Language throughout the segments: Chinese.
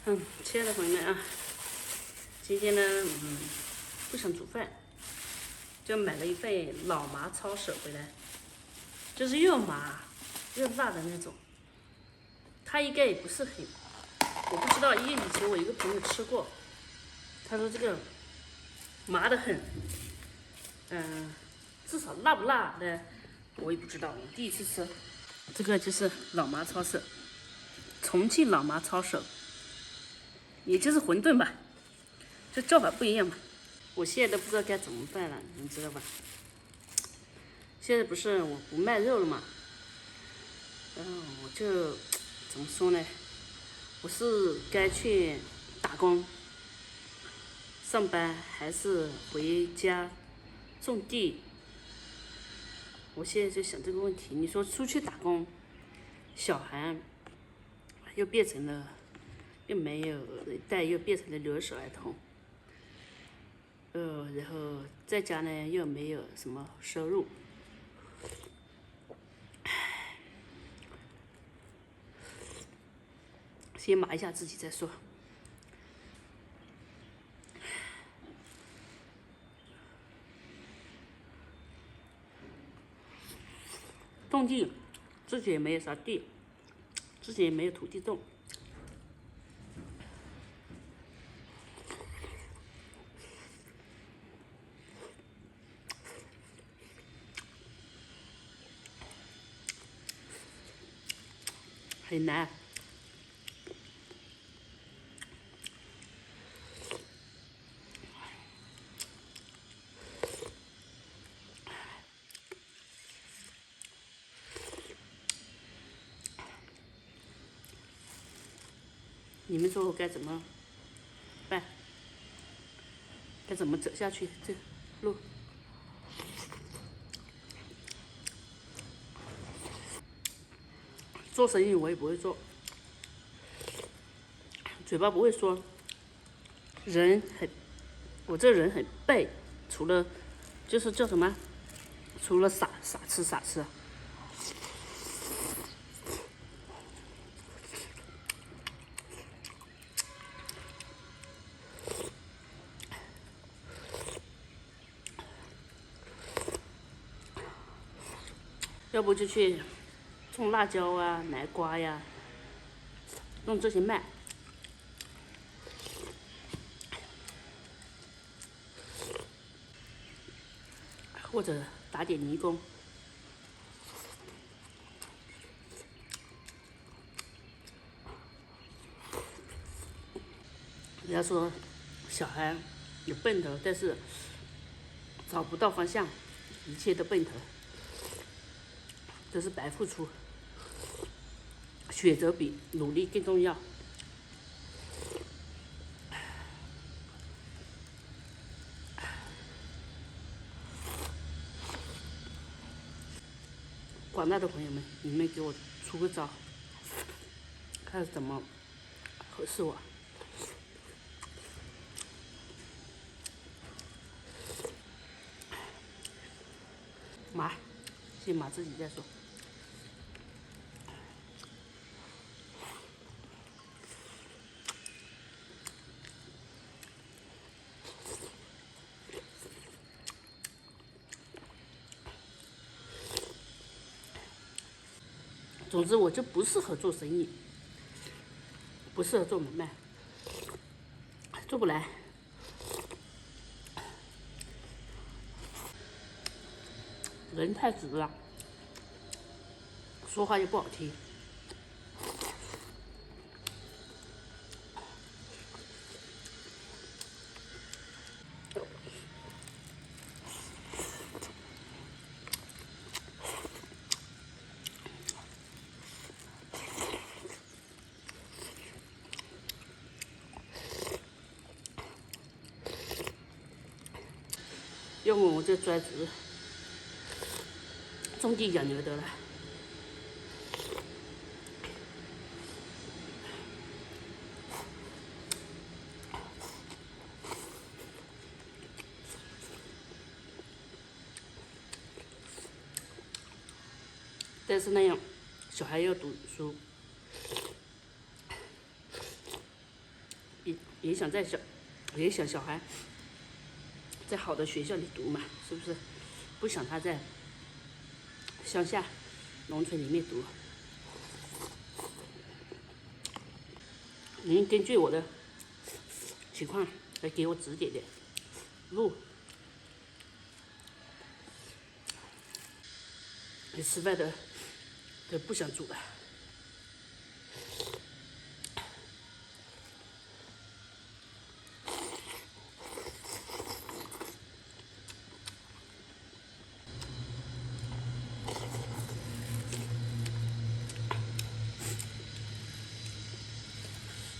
親愛的朋友們啊，今天呢，不想煮飯，就買了一份老麻抄手回来，就是又麻又辣的那种。它应该也不是很，我不知道，因为以前我一个朋友吃过，他說這個麻得很，至少辣不辣的我也不知道，我第一次吃。這個就是老麻抄手，重慶老麻抄手。也就是餛飩吧，就叫法不一樣嘛。我現在都不知道該怎麼辦了，你們知道吧？現在不是我不賣肉了嘛，然後我就怎麼說呢？我是該去打工、上班，還是回家種地？我現在就想這個問題。你說出去打工，小孩又變成了。又沒有帶，又變成了留守兒童，然後在家呢又沒有什麼收入，先麻一下自己再說。種地，之前也沒有啥地，之前也沒有土地種。很難。你們說我該怎麼辦？該怎麼走下去？這路。做生意我也不會做，嘴巴不會說，我這人很背，除了就是叫什麼，除了傻吃。要不就去種辣椒啊、南瓜呀，弄這些賣，或者打點泥工。人家說小孩有奔頭，但是找不到方向，一切都奔頭，都是白付出。選擇比努力更重要。廣大的朋友們，你們給我出個招，看怎麼合適我。麻，先麻自己再說。總之，我就不適合做生意，不適合做買賣，做不來。人太直了，說話又不好聽。要麼我就專職種地養牛得了。但是那樣，小孩要讀書，也想小孩在好的学校裡讀嘛，是不是？不想他在鄉下農村裡面讀。您根據我的情況來給我指點點路。你吃飯都不想煮了。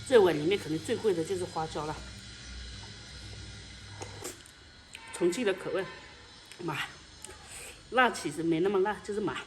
这碗里面可能最貴的就是花椒了。重慶的口味，麻，辣其實沒那麼辣，就是麻。